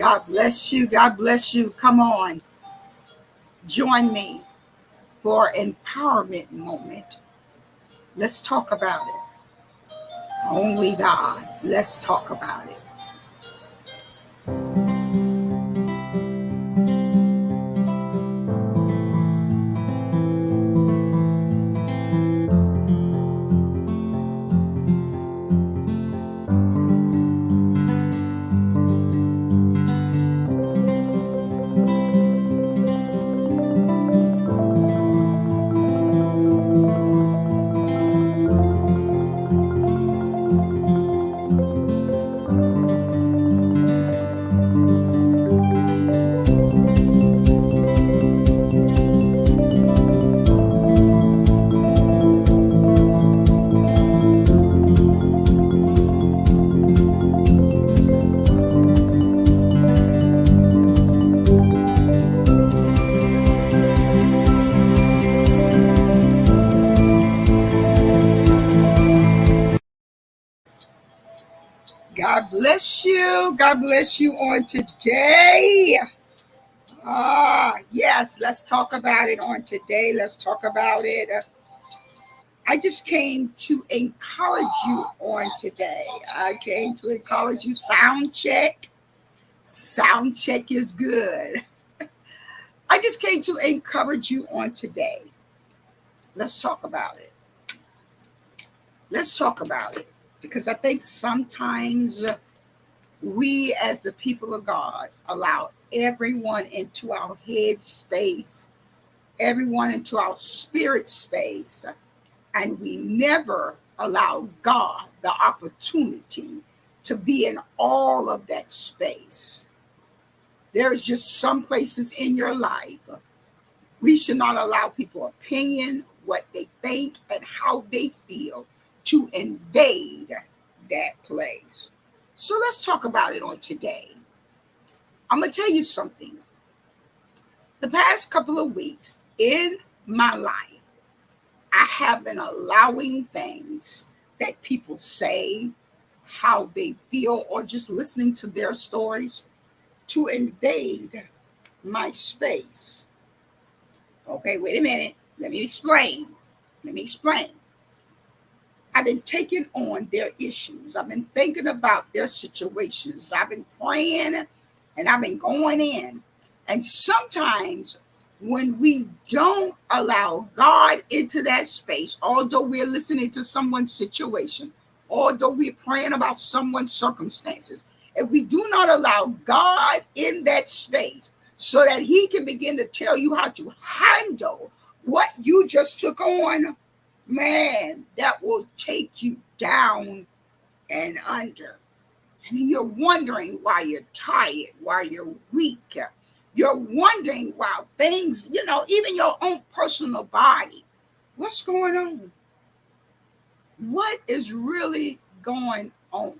God bless you. God bless you. Come on, join me for empowerment moment. Let's talk about it. Only God. Let's talk about it. God bless you. God bless you on today. Yes, let's talk about it on today. Let's talk about it. I just came to encourage you on today. I came to encourage you. Sound check. Sound check is good. I just came to encourage you on today. Let's talk about it. Let's talk about it. Because I think sometimes we, as the people of God, allow everyone into our head space, everyone into our spirit space, and we never allow God the opportunity to be in all of that space. There's just some places in your life we should not allow people's opinion, what they think, and how they feel to invade that place. So let's talk about it on today. I'm going to tell you something. The past couple of weeks in my life, I have been allowing things that people say, how they feel, or just listening to their stories to invade my space. Okay, wait a minute. Let me explain. Let me explain. I've been taking on their issues. I've been thinking about their situations. I've been praying and I've been going in. And sometimes when we don't allow God into that space, although we're listening to someone's situation, although we're praying about someone's circumstances, if we do not allow God in that space so that he can begin to tell you how to handle what you just took on, man, that will take you down and under. And you're wondering why you're tired, why you're weak. You're wondering why things, even your own personal body, what's going on? What is really going on?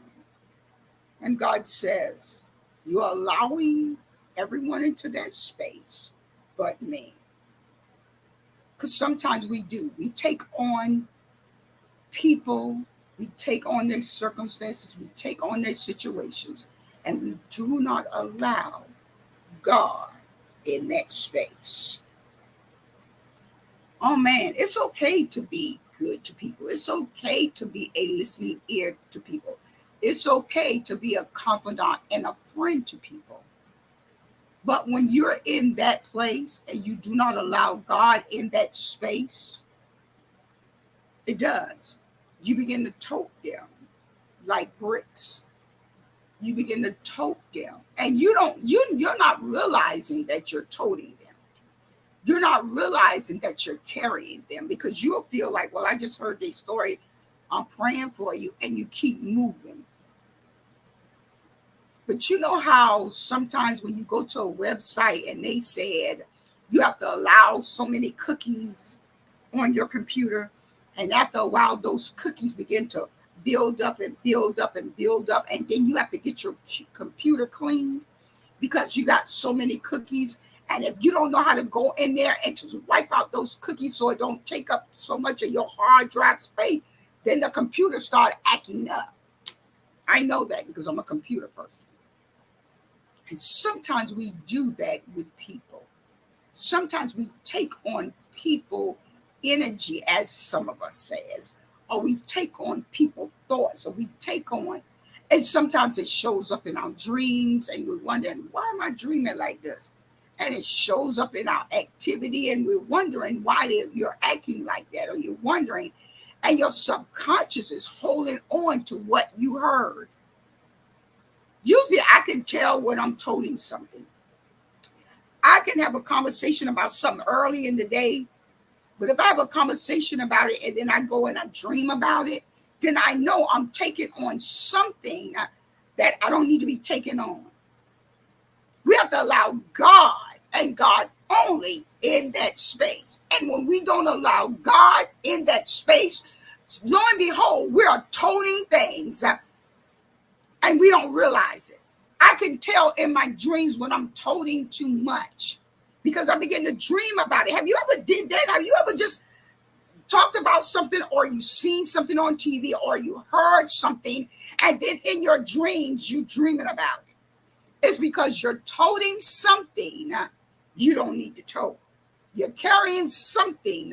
And God says, you're allowing everyone into that space but me. Because sometimes we do. We take on people, we take on their circumstances, we take on their situations, and we do not allow God in that space. Oh man, it's okay to be good to people. It's okay to be a listening ear to people. It's okay to be a confidant and a friend to people. But when you're in that place and you do not allow God in that space, it does. You begin to tote them like bricks. You begin to tote them. And you're not realizing that you're toting them. You're not realizing that you're carrying them because you'll feel like, well, I just heard this story. I'm praying for you, and you keep moving. But you know how sometimes when you go to a website and they said you have to allow so many cookies on your computer, and after a while, those cookies begin to build up and build up and build up, and then you have to get your computer cleaned because you got so many cookies. And if you don't know how to go in there and just wipe out those cookies so it don't take up so much of your hard drive space, then the computer start acting up. I know that because I'm a computer person. And sometimes we do that with people. Sometimes we take on people energy, as some of us says, or we take on people thoughts, or we take on, and sometimes it shows up in our dreams, and we're wondering, why am I dreaming like this? And it shows up in our activity, and we're wondering why you're acting like that, or you're wondering, and your subconscious is holding on to what you heard. Usually I can tell when I'm toting something. I can have a conversation about something early in the day, but if I have a conversation about it and then I go and I dream about it, then I know I'm taking on something that I don't need to be taking on. We have to allow God and God only in that space. And when we don't allow God in that space, lo and behold, we are toting things and we don't realize it. I can tell in my dreams when I'm toting too much because I begin to dream about it. Have you ever did that? Have you ever just talked about something, or you seen something on TV, or you heard something, and then in your dreams you dreaming about it? It's because you're toting something you don't need to tote. You're carrying something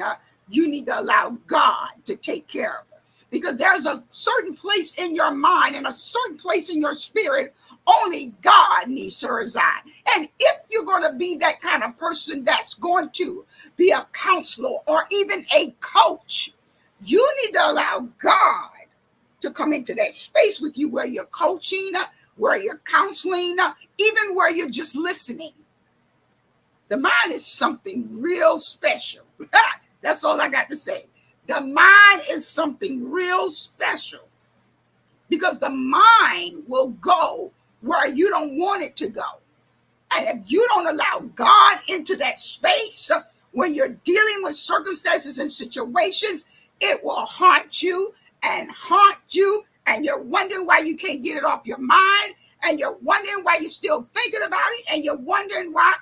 you need to allow God to take care of it. Because there's a certain place in your mind and a certain place in your spirit only God needs to reside. And if you're going to be that kind of person that's going to be a counselor or even a coach, you need to allow God to come into that space with you where you're coaching, where you're counseling, even where you're just listening. The mind is something real special. That's all I got to say. The mind is something real special because the mind will go where you don't want it to go. And if you don't allow God into that space, when you're dealing with circumstances and situations, it will haunt you, and you're wondering why you can't get it off your mind, and you're wondering why you're still thinking about it, and you're wondering why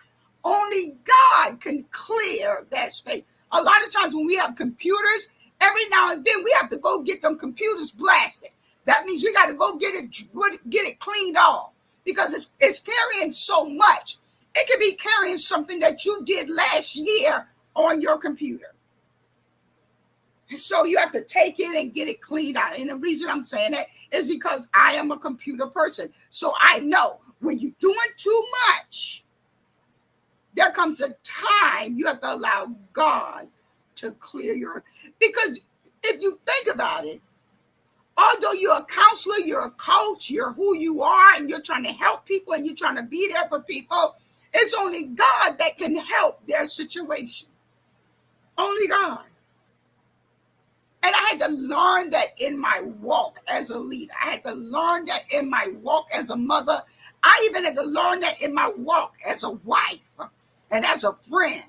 only God can clear that space. A lot of times when we have computers, every now and then we have to go get them computers blasted. That means we got to go get it cleaned off because it's carrying so much. It could be carrying something that you did last year on your computer. And so you have to take it and get it cleaned out. And the reason I'm saying that is because I am a computer person. So I know when you're doing too much, there comes a time you have to allow God to clear your, because if you think about it, although you're a counselor, you're a coach, you're who you are, and you're trying to help people and you're trying to be there for people, it's only God that can help their situation. Only God. And I had to learn that in my walk as a leader. I had to learn that in my walk as a mother. I even had to learn that in my walk as a wife and as a friend.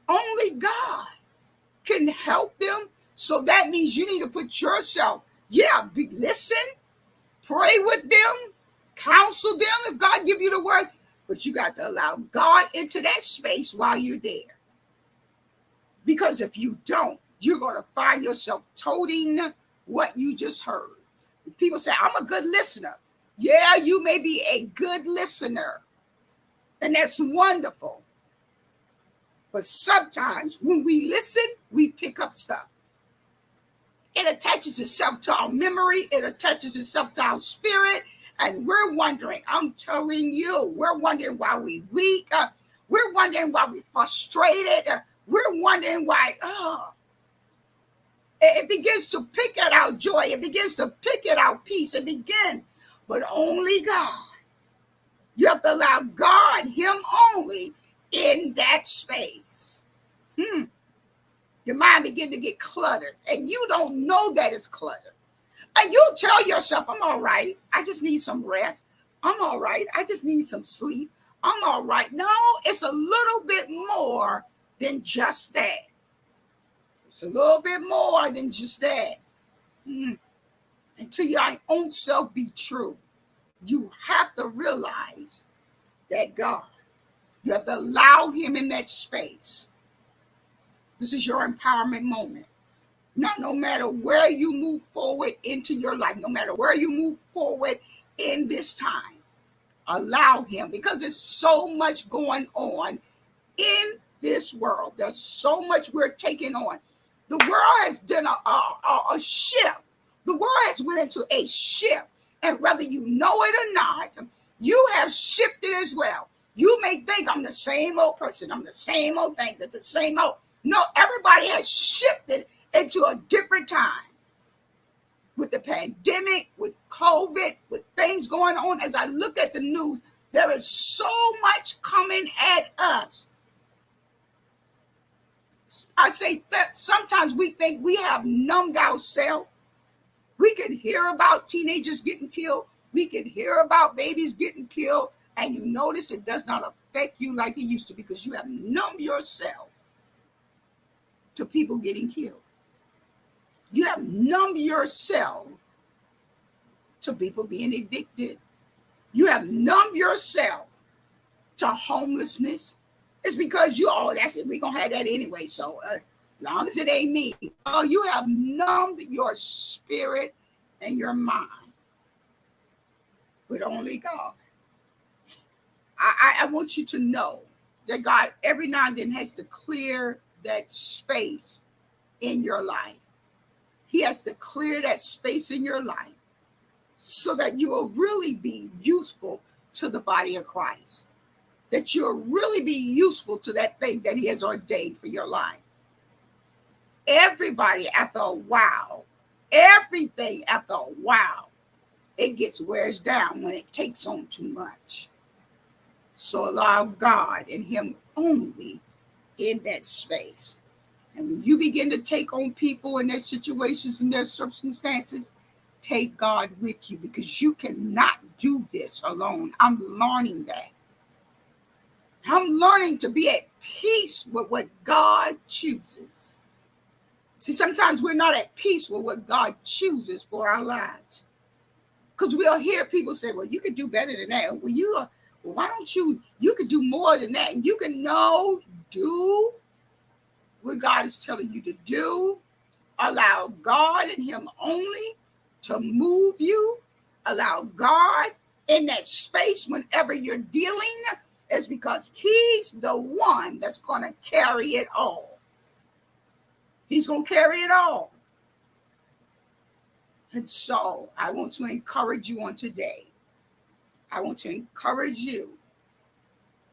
Only God can help them. So that means you need to put yourself, listen, pray with them, counsel them if God give you the word. But you got to allow God into that space while you're there. Because if you don't, you're going to find yourself toting what you just heard. People say, I'm a good listener. Yeah, you may be a good listener. And that's wonderful. But sometimes when we listen, we pick up stuff. It attaches itself to our memory. It attaches itself to our spirit. And we're wondering, I'm telling you, we're wondering why we're weak. We're wondering why we're frustrated. We're wondering why, it begins to pick at our joy. It begins to pick at our peace. It begins, but only God. You have to allow God, Him only, in that space. Your mind begin to get cluttered, and you don't know that it's cluttered. And you tell yourself, I'm all right. I just need some rest. I'm all right. I just need some sleep. I'm all right. No, it's a little bit more than just that. It's a little bit more than just that. Until your own self be true, you have to realize that God, you have to allow Him in that space. This is your empowerment moment. Now, no matter where you move forward into your life, no matter where you move forward in this time, Allow him, because there's so much going on in this world. There's so much we're taking on. The world has done a shift. The world has went into a shift. And whether you know it or not, you have shifted as well. You may think I'm the same old person. I'm the same old things. It's the same old. No, everybody has shifted into a different time. With the pandemic, with COVID, with things going on, as I look at the news, there is so much coming at us. I say that sometimes we think we have numbed ourselves. We can hear about teenagers getting killed. We can hear about babies getting killed. And you notice it does not affect you like it used to, because you have numbed yourself to people getting killed. You have numbed yourself to people being evicted. You have numbed yourself to homelessness. It's because that's it. We're going to have that anyway. So as long as it ain't me. Oh, you have numbed your spirit and your mind with only God. I want you to know that God every now and then has to clear that space in your life. He has to clear that space in your life so that you will really be useful to the body of Christ. That you'll really be useful to that thing that he has ordained for your life. Everybody after a while, everything after a while, it wears down when it takes on too much. So allow God and him only in that space. And when you begin to take on people and their situations and their circumstances, take God with you, because you cannot do this alone. I'm learning that. I'm learning to be at peace with what God chooses. See, sometimes we're not at peace with what God chooses for our lives. Because we'll hear people say, well, you could do better than that. Well, why don't you could do more than that. And you can do what God is telling you to do. Allow God and him only to move you. Allow God in that space whenever you're dealing, is because he's the one that's going to carry it all. He's going to carry it all. And so I want to encourage you on today. I want to encourage you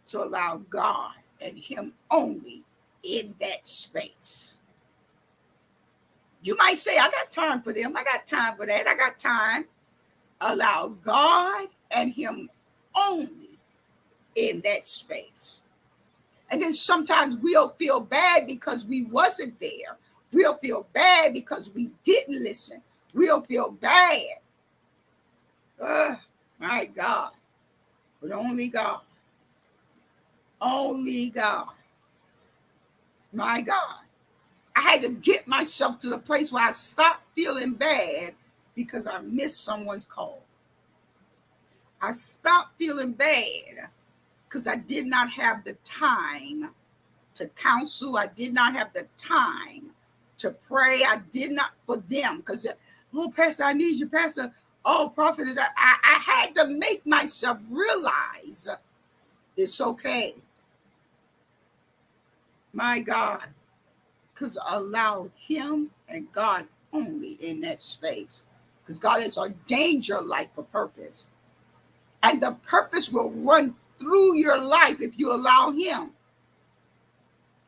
to allow God and him only in that space. You might say, I got time for them. I got time for that. I got time. Allow God and him only in that space. And then sometimes we'll feel bad because we wasn't there. We'll feel bad because we didn't listen. We'll feel bad. My God. But only God. Only God. My God. I had to get myself to the place where I stopped feeling bad because I missed someone's call. I stopped feeling bad because I did not have the time to counsel. I did not have the time to pray. I did not for them because, oh, Pastor, I need you, Pastor. Oh, prophet, I had to make myself realize it's okay. My God, because allow him and God only in that space, because God has ordained your life for purpose, and the purpose will run through your life if you allow him,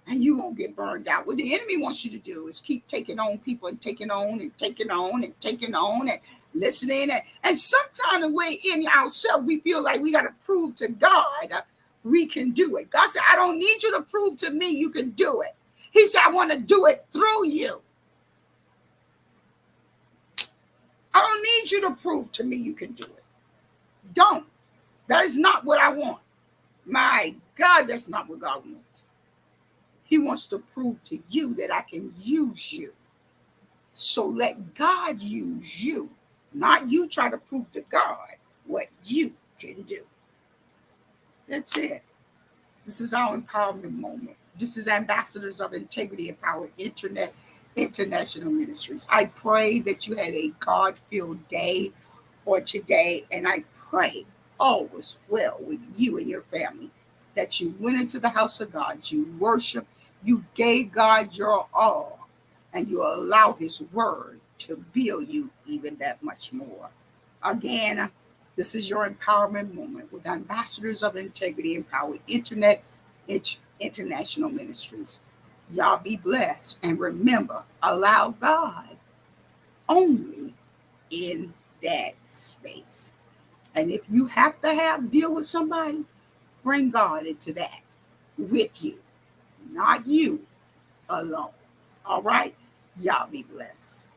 and you won't get burned out. What the enemy wants you to do is keep taking on people and taking on and taking on and taking on and listening, and some kind of way in ourselves we feel like we got to prove to God we can do it. God said, I don't need you to prove to me you can do it. He said, I want to do it through you. I don't need you to prove to me you can do it. Don't. That is not what I want. My God, that's not what God wants. He wants to prove to you that I can use you. So let God use you, not you try to prove to God what you can do. That's it. This is our empowerment moment. This is Ambassadors of Integrity and Power International Ministries. I pray that you had a God-filled day or today, and I pray all was well with you and your family, that you went into the house of God, you worship, you gave God your all, and you allow his word to build you even that much more. Again, this is your empowerment moment with Ambassadors of Integrity and Power International Ministries. Y'all be blessed. And remember, allow God only in that space. And if you have to deal with somebody, bring God into that with you, not you alone. All right? Y'all be blessed.